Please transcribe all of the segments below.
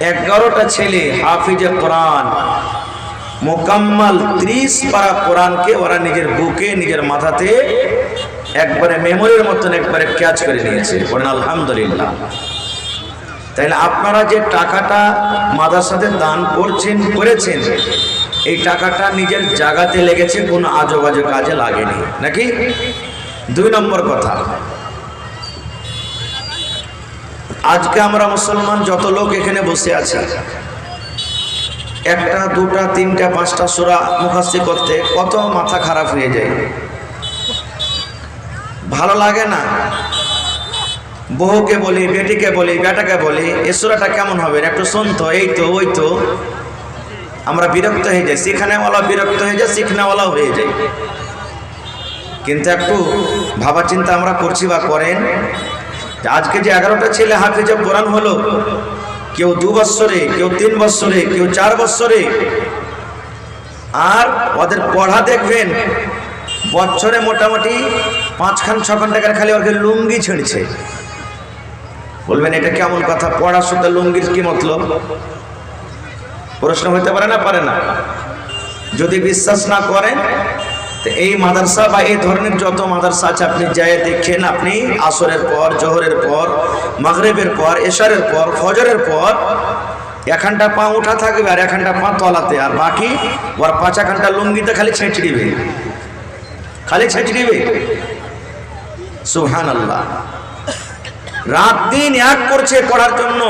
11টা ছেলে হাফিজে কোরআন, মোকাম্মল 30 পারা কোরআনকে ওরা নিজের বুকে নিজের মাথাতে একবারে মেমোরির মতন একবারে ক্যাচ করে নিয়েছে। বলেন আলহামদুলিল্লাহ। তাইলে আপনারা যে টাকাটা মাদ্রাসাতে দান করেছেন, এই টাকাটা নিজের জায়গাতে লেগেছে, কোনো আজেবাজে কাজে লাগেনি নাকি? 2 নম্বর কথা, আজকে আমরা মুসলমান যত লোক এখানে বসে আছি, 1টা 2টা 3টা 5টা সূরা মুখস্থ করতে কত মাথা খারাপ হয়ে যায়, ভালো লাগে না। বহুকে বলি, বেটিকে বলি, বেটাকে বলি, এই সূরাটা কেমন হবে একটু শুনতো, এই তো ওই তো, আমরা বিরক্ত হয়ে যাই। শিখানেওয়ালা বিরক্ত হয়ে যায়, শিখনেওয়ালাও হয়ে যায়। কিন্তু একটু ভাবা চিন্তা আমরা করছি বা করেন? আজকে যে 11টা ছেলে হাফিজে কোরআন হলো, কেউ 2 বছরে, কেউ 3 বছরে, কেউ 4 বছরে, আর ওদের পড়া দেখবেন বছরে মোটামুটি 5-6 টাকার খালি ওকে লুঙ্গি ছেড়েছে। বলবেন এটা কেমন কথা? পড়ার সাথে লুঙ্গির কি মতলব? প্রশ্ন হতে পারে না? পারে না? যদি বিশ্বাস না করেন তো এই মাদ্রাসা বা এই ধরনের যত মাদ্রাসা আছে আপনি যাই দেখেন, আপনি আসরের পর, জোহরের পর, মাগরিবের পর, এশারের পর, ফজরের পর 1 ঘন্টা পা উঠা থাকবে আর 1 ঘন্টা পা তলাতে, আর বাকি ওর 5 ঘন্টা লুঙ্গিতে খালি ছেঁচে দিবে, খালি ছেঁচে দিবে। সুবহানাল্লাহ। রাত দিন এক করছে পড়ার জন্য।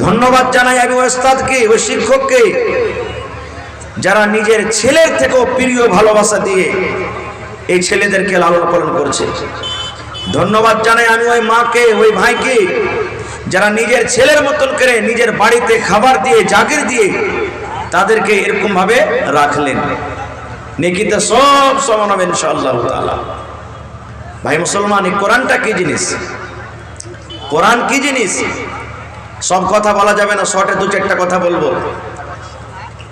ধন্যবাদ জানাই আমি ওই উস্তাদকে, ওই শিক্ষককে, যারা নিজের ছেলের থেকেও প্রিয় ভালোবাসা দিয়ে এই ছেলেদেরকে লালন পালন করছে। ধন্যবাদ জানাই আমি ওই মাকে, ওই ভাইকে, যারা নিজের ছেলের মতন করে নিজের বাড়িতে খাবার দিয়ে, জাগির দিয়ে তাদেরকে এরকম ভাবে রাখলেন। নেকিতে সব সমান হবে ইনশাআল্লাহ তাআলা। ভাই মুসলমান, এই কোরআনটা কি জিনিস? কোরআন কি জিনিস? সব কথা বলা যাবে না, শর্টে 2-4টা কথা বলবো।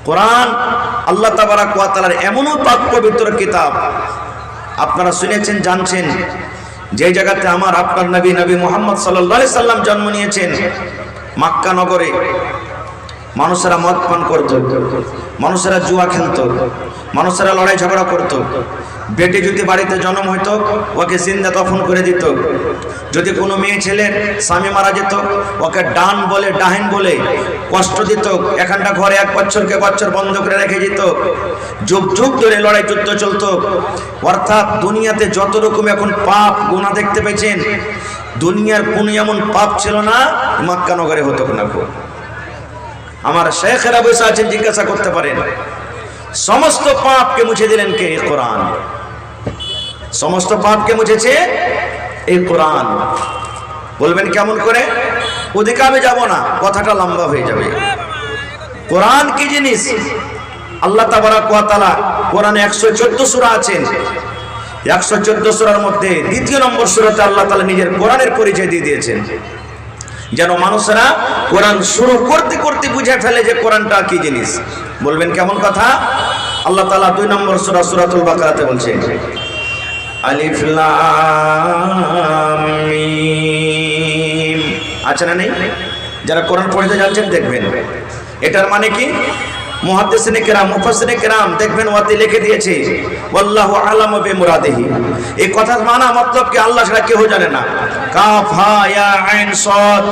কোরআন আল্লাহ তাবারাক ওয়া তাআলার এমনও পাক পবিত্র কিতাব, আপনারা শুনেছেন, জানছেন, যে জায়গাতে আমার আপনার নবী মুহাম্মদ সাল্লাল্লাহু আলাইহি সাল্লাম জন্ম নিয়েছেন, মক্কা নগরে মানুষেরা মদ পান করত, মানুষেরা জুয়া খেলত, মানুষেরা লড়াই ঝগড়া করত। বেটি যদি বাড়িতে জন্ম হইতো ওকে জিন্দা দফন করে দিত। যদি কোনো মেয়ে ছেলের স্বামী মারা যেত ওকে ডান বলে, ডাহিন বলে কষ্ট দিত। এখানটা ঘরে 1 বছরকে বছর বন্ধ করে রেখে যেত। যুগ যুগ ধরে লড়াই যুদ্ধ চলত। অর্থাৎ দুনিয়াতে যত রকম এখন পাপ গুনাহ দেখতে পেয়েছেন, দুনিয়ার কোনো এমন পাপ ছিল না মক্কা নগরে হতো না। আমার শেখেরা বসে আছেন, জিজ্ঞাসা করতে পারেন, সমস্ত পাপকে মুছে দিলেন কে? কোরআন। সমস্ত পাপকে মুছেছে এই কোরআন। বলবেন কেমন করে? ওদিকে আমি যাব না, কথাটা লম্বা হয়ে যাবে। কোরআন কি জিনিস? আল্লাহ তাবারাক ওয়া তাআলা কোরআনে 114 সূরা আছেন। 114 সূরার মধ্যে 2 নম্বর সূরাতে আল্লাহ তাআলা নিজের কোরআনের পরিচয় দিয়ে দিয়েছেন, যেন মানুষেরা কোরআন শুরু করতে করতে বুঝে ফেলে যে কোরআনটা কি জিনিস। বলবেন কেমন কথা? আল্লাহ তাআলা 2 নম্বর সূরা সূরাতুল বাকারাতে বলছেন, আলিফ লাম মিম। আচ্ছা না নেই? যারা কোরআন পড়তে যাচ্ছেন দেখবেন এটার মানে কি। মুহাদ্দিসিনে কেরাম, মুফাসসিরিনে কেরাম দেখবেন ওয়াতে লিখে দিয়েছে আল্লাহু আ'লামু বিমুরাদিহি। এই কথার মানে মতলব কি আল্লাহ ছাড়া কেউ জানে না। কাফ হা ইয়া আইন সাদ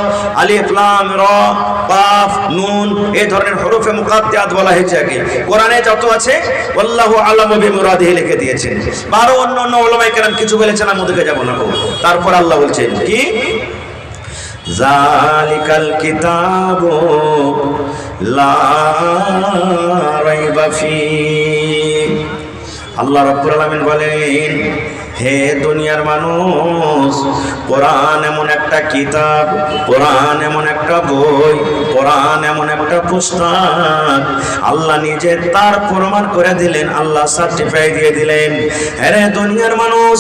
আলিফ লাম রা কাফ নুন এই ধরনের হরফে মুকাদ্দাত বলা হয়েছে আগে। কোরআনে যত আছে আল্লাহু আ'লামু বিমুরাদিহি লিখে দিয়েছেন। আরো অন্য উলামায়ে কেরাম কিছু বলেছেন, আমি ওদিকে যাব না। তারপর আল্লাহ বলছেন কি, জালিকাল কিতাবু লা রাইবা ফীহ। আল্লাহ রাব্বুল আলামিন বলেন, হে দুনিয়ার মানুষ, কোরআন এমন একটা কিতাব, কোরআন এমন একটা বই, কোরআন এমন একটা পুস্তক, আল্লাহ নিজে তার প্রমাণ করে দিলেন, আল্লাহ সার্টিফাই দিয়ে দিলেন। হে দুনিয়ার মানুষ,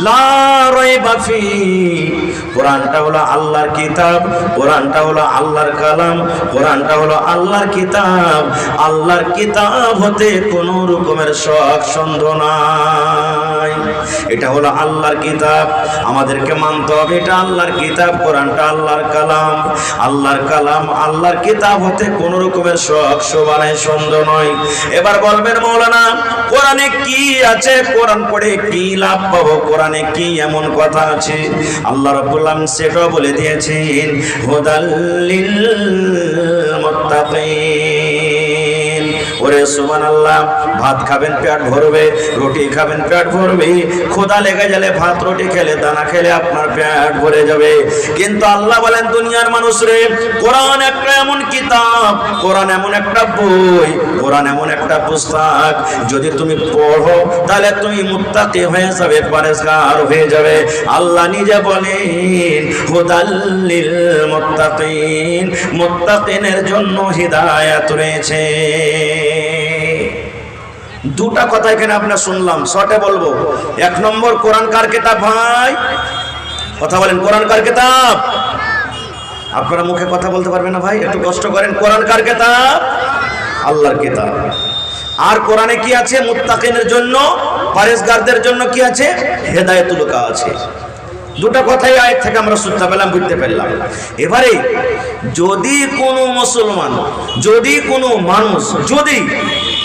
লা রাইবা ফীহ, কোরআনটা হলো আল্লাহর কিতাব, কোরআনটা হলো আল্লাহর কালাম, কোরআনটা হলো আল্লাহর কিতাব। আল্লাহর কিতাব হতে কোনো রকমের শক সন্দেহ নাই। এটা হলো আল্লাহর কিতাব, আমাদেরকে মানতে হবে এটা আল্লাহর কিতাব, কোরআনটা আল্লাহর কালাম। আল্লাহর কালাম আল্লাহর কিতাব হতে কোনো রকমের শখ শোভানায় সন্দেহ নয়। এবার বলবেন মাওলানা কোরআনে কি আছে, কোরআন পড়ে কি লাভ পাবো, কোরআনে কি এমন কথা আছে? আল্লাহ রাব্বুল আলামিন সেটাও বলে দিয়েছেন, হুদাল লিল মুত্তাকিন। ওরে সুবহানাল্লাহ, ভাত খাবেন পেট ভরবে, রুটি খাবেন পেট ভরবে, ক্ষুধা লেগে গেলে ভাত রুটি খেলে দানা খেলে আপনার পেট ভরে যাবে। কিন্তু আল্লাহ বলেন দুনিয়ার মানুষ রে, কোরআন একটা এমন কিতাব, কোরআন এমন একটা বই, কোরআন এমন একটা পুস্তক, যদি তুমি পড়ো তাহলে তুমি মুত্তাকি হয়ে যাবে, পরেজগার হয়ে যাবে। আল্লাহ নিজে বলেন হুদাল লিল মুত্তাকিন, মুত্তাকিনের জন্য হিদায়াত রয়েছে। দুটা কথা এখানে আপনারা শুনলাম, শর্টে বলবো। এক নম্বর, কোরআন কার কিতাব ভাই? কথা বলেন, কোরআন কার কিতাব? আপনারা মুখে কথা বলতে পারবেন না ভাই, একটু কষ্ট করেন। কোরআন কার কিতাব? আল্লাহর কিতাব। আর কোরআনে কি আছে? মুত্তাকিনের জন্য, পরেজগারদের জন্য কি আছে? হেদায়েতুল লেখা আছে। দুটো কথাই আয়াত থেকে আমরা শুনতে পেলাম, বুঝতে পারলাম। এবারে যদি কোনো মুসলমান, যদি কোনো মানুষ যদি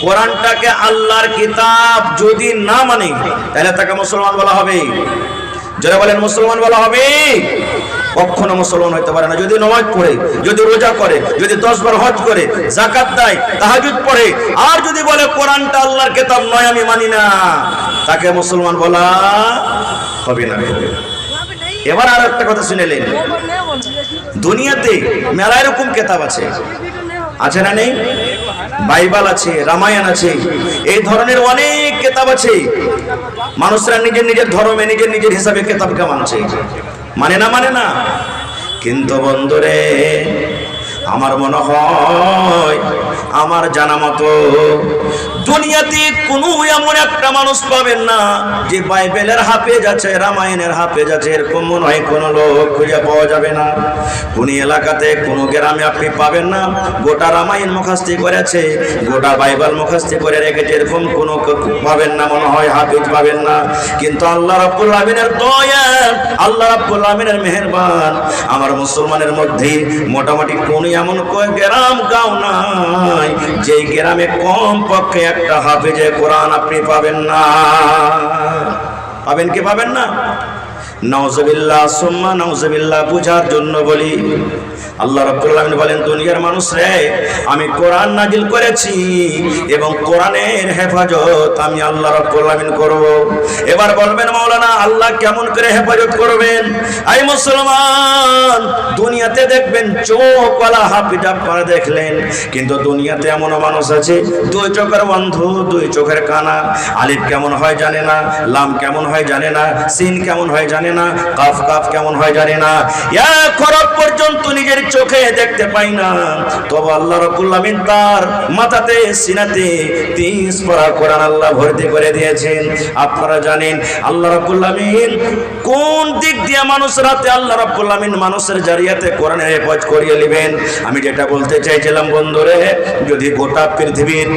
কোরআনটাকে আল্লাহর কিতাব যদি না মানে, তাহলে তাকে মুসলমান বলা হবে? যারা বলেন মুসলমান বলা হবে? কখনো মুসলমান হইতে পারে না। যদি নামাজ পড়ে, যদি রোজা করে, যদি 10 বার হজ করে, যাকাত দেয়, তাহাজ্জুদ পড়ে, আর যদি বলে কোরআনটা আল্লাহর কিতাব নয় আমি মানি না, তাকে মুসলমান বলা হবে না। এবার আর একটা কথা শুনেলেন, দুনিয়াতে মেলা এরকম কিতাব আছে, আছে না নেই? বাইবেল আছে, রামায়ণ আছে, এই ধরনের অনেক কিতাব আছে। মানুষরা নিজের নিজের ধর্মে নিজের নিজের হিসাবে কিতাবকে মানছে, মানে না? মানে না। কিন্তু বন্ধুরে, আমার মনে হয়, আমার জানা মতো দুনিয়াতে কোনো এমন একটা মানুষ পাবেন না যে বাইবেলের হাফেজ আছে, রামায়ণের হাফেজ আছে, এরকম মনে হয় কোনো লোক খুঁজে পাওয়া যাবে না। কোন এলাকাতে, কোনো গ্রামে আপনি পাবেন না গোটা রামায়ণ মুখস্থি করেছে, গোটা বাইবেল মুখস্থি করে রেখেছে, এরকম কোনো পাবেন না, মনে হয় হাফেজ পাবেন না। কিন্তু আল্লাহ রাব্বুল আলামিনের দয়া, আল্লাহ রাব্বুল আলামিনের মেহেরবান, আমার মুসলমানের মধ্যে মোটামুটি কোন এমন গ্রাম গাঁও নাই যে গ্রামে কম পক্ষে একটা হাফেজে কোরআন আপনি পাবেন না। পাবেন কি পাবেন না? নাউজুবিল্লাহ সুম্মা নাউজুবিল্লাহ, বুঝার জন্য বলি। আল্লাহ রাব্বুল আলামিন বলেন দুনিয়ার মানুষ রে, আমি কোরআন নাজিল করেছি এবং কোরআনের হেফাজত আমি আল্লাহ রাব্বুল আলামিন করব। এবার বলবেন মাওলানা আল্লাহ কেমন করে হেফাজত করবেন? এই মুসলমান, দুনিয়াতে দেখবেন চোখওয়ালা হাফেজ আপনারা দেখলেন, কিন্তু দুনিয়াতে এমন মানুষ আছে দুই চোখের অন্ধ, দুই চোখের কানা, আলিফ কেমন হয় জানে না, লাম কেমন হয় জানে না, সিন কেমন হয় জানে না, কাফ কাফ কেমন হয় জানে না, এক হরফ পর্যন্ত নিজের চোখে দেখতে পাই না। তবে আল্লাহ রাব্বুল আলামিন তার মাথাতে, সিনাতে 30 পারা কোরআন আল্লাহ ভর্তি করে দিয়েছেন। আপনারা জানেন আল্লাহ রাব্বুল আলামিন কোন দিক দিয়ে মানুষ রাতে আল্লাহ রাব্বুল আলামিন মানুষের জারিয়াতে কোরআনের হেফাজত করিয়ে নেবেন। আমি যেটা বলতে চাইছিলাম বন্ধুরে, যদি গোটা পৃথিবীর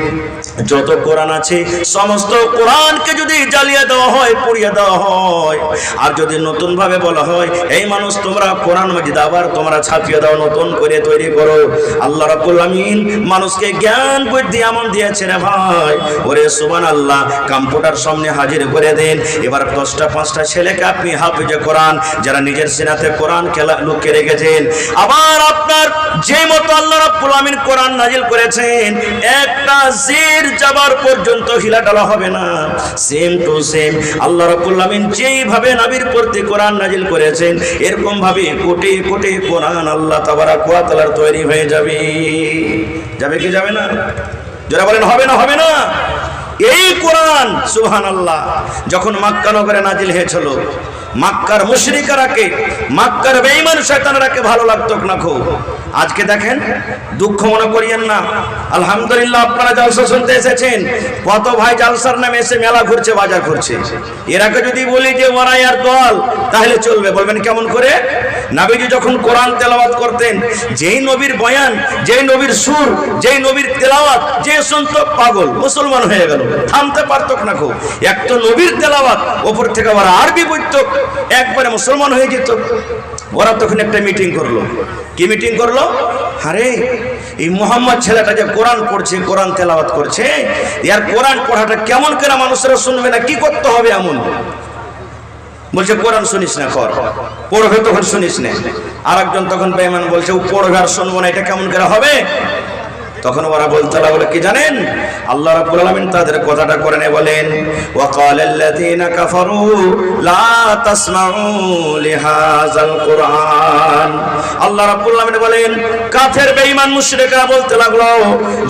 যত কোরআন আছে সমস্ত কোরআনকে যদি জ্বালিয়ে দেওয়া হয়, পুড়িয়ে দেওয়া হয়, আর যদি নতুন ভাবে বলা হয় এই মানুষ তোমরা কোরআন মাজিদ আবার তোমরা ছাপিয়ে দাও, নতুন করে তৈরি করো, আল্লাহ রাব্বুল আলামিন মানুষকে জ্ঞান বুদ্ধি এমন দিয়েছে রে ভাই, ওরে সুবহানাল্লাহ, কম্পিউটার সামনে হাজির করে দেন। এবার 10টা 5টা ছেলেকে আপনি হাফেজে কোরআন যারা নিজের সিনাতে কোরআন খেলা লুকিয়ে রেখেছেন, আবার আপনার যে মতো আল্লাহ রাব্বুল আলামিন কোরআন নাজিল করেছেন একটা জির যাবার পর্যন্ত হিলাডালা হবে না। সেম টু সেম আল্লাহ রাব্বুল আলামিন যেইভাবে নবীর প্রতি কোরআন নাজিল করেছেন এরকম ভাবে কোটি কোটি কোরআন আল্লাহ তাবারাক ওয়া তাআলার তৈরি হয়ে যাবে। যাবে কি যাবে না? যারা বলেন হবে না, হবে না। এই কোরআন সুবহানাল্লাহ যখন মক্কা নগরে নাজিল হয়েছিল মক্কার মুশরিকরাকে, মক্কার বেঈমান শয়তানরাকে ভালো লাগতো না খুব। আজকে দেখেন, দুঃখ মনে করিয়েন না, আলহামদুলিল্লাহ আপনারা জালসা শুনতে এসেছেন, কত ভাই জালসার নামে এসে মেলা ঘুরছে, বাজার ঘুরছে। এরাকে যদি বলি যে ওরা আর দল, তাহলে চলবে? বলবেন কেমন করে? নবীজি যখন কোরআন তেলাওয়াত করতেন, যেই নবীর বয়ান, যেই নবীর সুর, যেই নবীর তেলাওয়াত যে শুনতো পাগল, মুসলমান হয়ে গেল, থামতে পারতো না খুব। এক তো নবীর তেলাওয়াত, ওপর থেকে ওরা আরবি বলতো, একবারে মুসলমান হয়ে যেত। ওরা তখন একটা মিটিং করলো। কি মিটিং করলো? আরে এই মুহাম্মদ ছেলেটা যে কোরআন পড়ছে, কোরআন তেলাওয়াত করছে, এর কোরআন পড়াটা কেমন করে মানুষরা শুনবে না, কি করতে হবে এমন? বলছে কোরআন শুনিস না, কর, পড়বে তখন শুনিস না। আর একজন তখন বেঈমান বলছে ও পড়বে আর শুনবো না, এটা কেমন করে হবে? তখন ওরা বলতে লাগলো কি জানেন? আল্লাহ রাব্বুল আলামিন তাদের কথাটা করে নে বলেন, ওয়াকালাল্লাযীনা কাফারু লা তাসমাউ লিহাযাল কুরআন। আল্লাহ রাব্বুল আলামিন বলেন, কাফের বেঈমান মুশরিকরা বলতে লাগলো,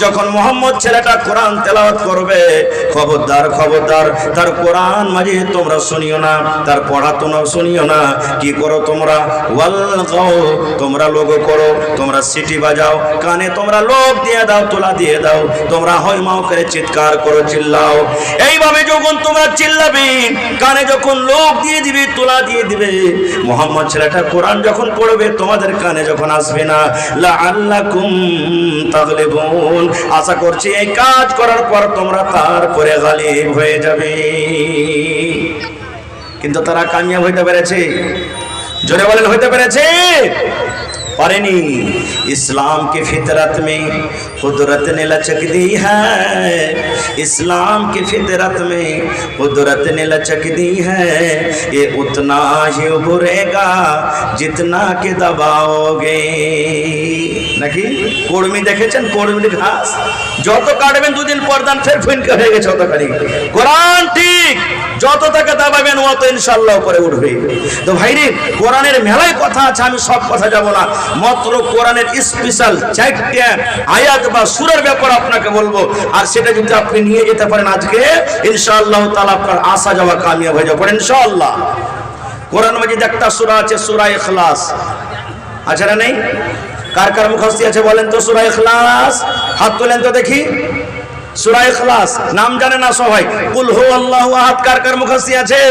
যখন মুহাম্মদ ছেলেটা কোরআন তেলাওয়াত করবে, খবরদার খবরদার তার কোরআন মাঝে তোমরা শুনিও না, তার পড়া তোমরা শুনিও না। কি করো তোমরা? ওয়ালগাও, তোমরা লোগো করো, তোমরা সিটি বাজাও, কানে তোমরা লোক দিয়ে দাও, তোলা দিয়ে দাও, তোমরা হয় মাও করে চিৎকার করো, চিল্লাও। এইভাবে যখন তোমরা চিল্লাবে, কানে যখন লোক দিয়ে দিবে, তোলা দিয়ে দিবে, মুহাম্মদ ছেলেটা কোরআন যখন পড়বে, তোমাদের কানে যখন আসবে না, লাআল্লাকুম তাগলিবুন, আশা করছি এই কাজ করার পর তোমরা তারপরে গালিব হয়ে যাবে। কিন্তু তারা কামিয়াব হইতে পেরেছে? জোরে বলেন, হইতে পেরেছে? पारेनी। इस्लाम की फितरत में कुदरत ने लचक दी है, इस्लाम की फितरत में कुदरत ने लचक दी है, ये उतना ही उभरेगा जितना के दबाओगे। নাকি কর্মী দেখেছেন, কর্মীর ঘাস যত কাটবেন দুদিন পর দান ফের ফুনকে হয়ে গেছে অত কাটি। কোরআন ঠিক যত তাকে দাবাবেন অত ইনশাআল্লাহ উপরে উঠবে। তো ভাইরে কোরআনের মেলায় কথা আছে, আমি সব কথা যাব না, মাত্র কোরআনের স্পেশাল 4টা আয়াত বা সূরার ব্যাপারে আপনাকে বলবো, আর সেটা যদি আপনি নিয়ে যেতে পারেন আজকে ইনশাআল্লাহ তাআলা আপনার আশা যাওয়া কামিয়াব হয়ে যাবে ইনশাআল্লাহ। কোরআন মাজিদ একটা সূরা আছে সূরা ইখলাস, আছে না নেই? কার কার মুখস্থি আছে বলেন তো সূরা ইখলাস? হাত তোলেন তো দেখি। সূরা ইখলাস নাম জানে না সবাই? কুল হুয়াল্লাহু আহাদ কার কার মুখস্থি আছে?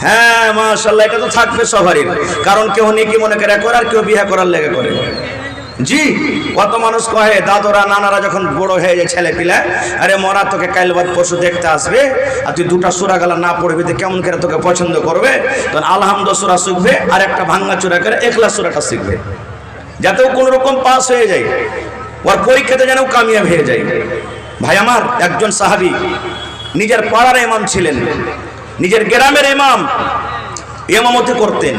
হ্যাঁ মাশাআল্লাহ, এটা তো থাকবে সবারই, কারণ কেউ নেকি মনে করে করে আর কেউ বিয়ে করার লেগে করে। জি কত মানুষ কহে দাদরা নানারা যখন বড় হয়ে যায় ছেলে পিলা, আরে মরা তোকে কাল বাদ পরশু দেখতে আসবে, আর তুই দুটা সূরা গালা না পড়বি তো কেমন করে তোকে পছন্দ করবে? তখন আলহামদু সূরা শিখবে আর একটা ভাঙা চূড়া করে ইখলাস সূরাটা শিখবে, যাতে ও কোন রকম পাস হয়ে যায়, ওর পরীক্ষাতে যেন কামিয়াব হয়ে যায়। ভাই আমার, একজন সাহাবী নিজের পাড়ার ইমাম ছিলেন, নিজের গ্রামের ইমাম, ইমামতি করতেন।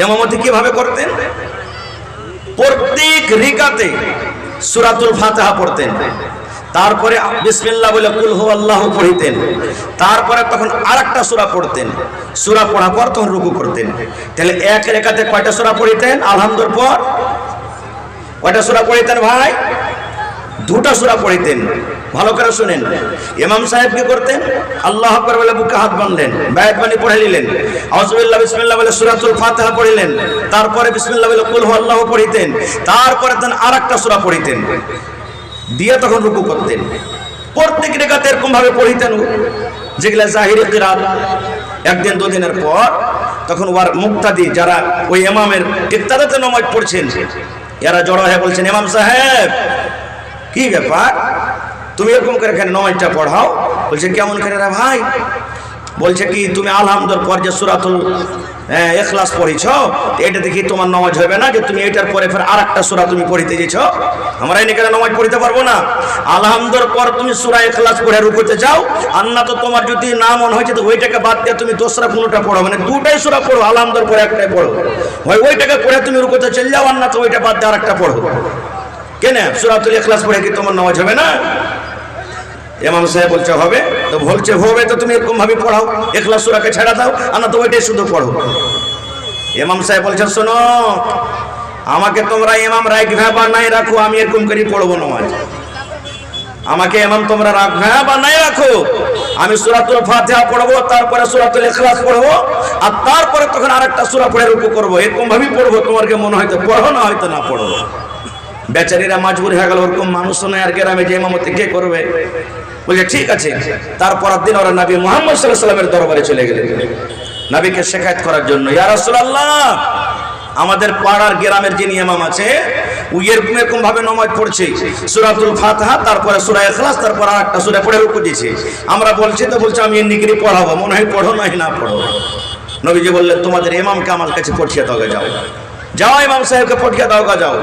ইমামতি কিভাবে করতেন? প্রত্যেক রিকাতে সূরাতুল ফাতিহা পড়তেন, তারপরে বিসমিল্লাহ বলে কুল হুয়াল্লাহু পড়তেন, তারপরে তখন আরেকটা সূরা পড়তেন, সূরা পড়ার পর তখন রুকু করতেন। তাহলে এক রেখাতে কয়টা সূরা পড়তেন? আলহামদুর পর কয়টা সূরা পড়তেন ভাই? দুটা সূরা পড়তেন। ভালো করে শুনেন, ইমাম সাহেব কি করতেন? আল্লাহু আকবার বলে বুকে হাত বাঁধলেন, বায়াত বানি পড়ে নিলেন, আউযুবিল্লাহ বিসমিল্লাহ বলে সূরাতুল ফাতিহা পড়লেন, তারপরে বিসমিল্লাহ বলে কুল হুয়াল্লাহু পড়তেন, তারপরে তখন আরেকটা সূরা পড়তেন, দিয়ে তখন রুকু করতেন। প্রত্যেক রেখাতে এরকম ভাবে পড়তেন, যেগুলা জাহিরি কিরাত। একদিন দুদিনের পর তখন ওর মুক্তাদি যারা ওই ইমামের ইক্তাদাতে নামাজ পড়ছেন, এরা জড়ো হয়ে বলছেন, ইমাম সাহেব কি ব্যাপার, তুমি এরকম করে এখানে নামাজটা পড়াও? বলছে কেমন করে রে ভাই? বলছে কি তুমি আলহামদুর পর যে সূরাতুল ইখলাস পড়িছো, এটা দেখি তোমার নামাজ হবে না, যে তুমি এটার পরে ফের আরেকটা সূরা তুমি পড়িতে গেছো। আমরা এই নিকালে নামাজ পড়িতে পারবো না। আলহামদুর পর তুমি সূরা ইখলাস পড়ে রুকুতে যাও, আর না তো তোমার যদি না মন হয়েছে তো ওইটাকে বাদ দিয়ে তুমি দোসরা কোনটা পড়ো, মানে দুটাই সূরা পড়ো, আলহামদুর পরে একটাই পড়ো, হয় ওইটাকে পড়ে তুমি রুকুতে চলে যাও, আর না তো ওইটা বাদ দিয়ে আরেকটা পড়ো। কেন সূরাতুল ইখলাস পড়ে কি তোমার নামাজ হবে না? ইমাম সাহেব বলছে হবে। তো বলছে হবে তো তুমি এরকম ভাবে পড়াও, ইখলাস সূরাকে ছেড়ে দাও, আর না তো ওইটাই শুধু পড়ো। ইমাম সাহেব বলছেন শোনো, আমাকে তোমরা ইমাম রাইট ভাবা নাই রাখো, আমি এরকম করে পড়বো নামাজ। আমাকে ইমাম তোমরা রাখো, হ্যাঁ বা নাই রাখো, আমি সূরাতুল ফাতিহা পড়বো, তারপরে সূরাতুল ইখলাস পড়বো, আর তারপরে তখন আরেকটা সূরা পড়ে রুকু করবো, এরকম ভাবেই পড়বো। তোমার কি মনে হয়তো পড়ো, না হয়তো না পড়ো। বেচারীরা মজবুর হয়ে গেল, ওরকম মানুষ নয় আর গ্রামে যে ইমামতি কে করবে। বলছে ঠিক আছে। তারপর দিন ওরা নবী মুহাম্মদ সাল্লাল্লাহু আলাইহি ওয়াসাল্লামের দরবারে চলে গেলেন নবীকে শিকায়ত করার জন্য। ইয়া রাসূলুল্লাহ, আমাদের পাড়ার গ্রামের যিনি ইমাম আছে ও এরকম ভাবে নামাজ পড়ছে, সূরাতুল ফাতিহা, তারপরে সূরা ইখলাস, তারপর আরেকটা সূরা পড়ে রুকু দিয়েছে। আমরা বলছি তো, বলছে আমি এমনি করে পড়াবো, মনে হয় পড়ো নাই না পড়ো। নবীজি বললেন তোমাদের ইমামকে আমার কাছে পাঠিয়ে দাও, যাও যাও ইমাম সাহেবকে পাঠিয়ে দাও, যাও।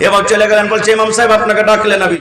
এবার চলে গেলেন, বলছে ইমাম সাহেব আপনাকে ডাকলেন। নবী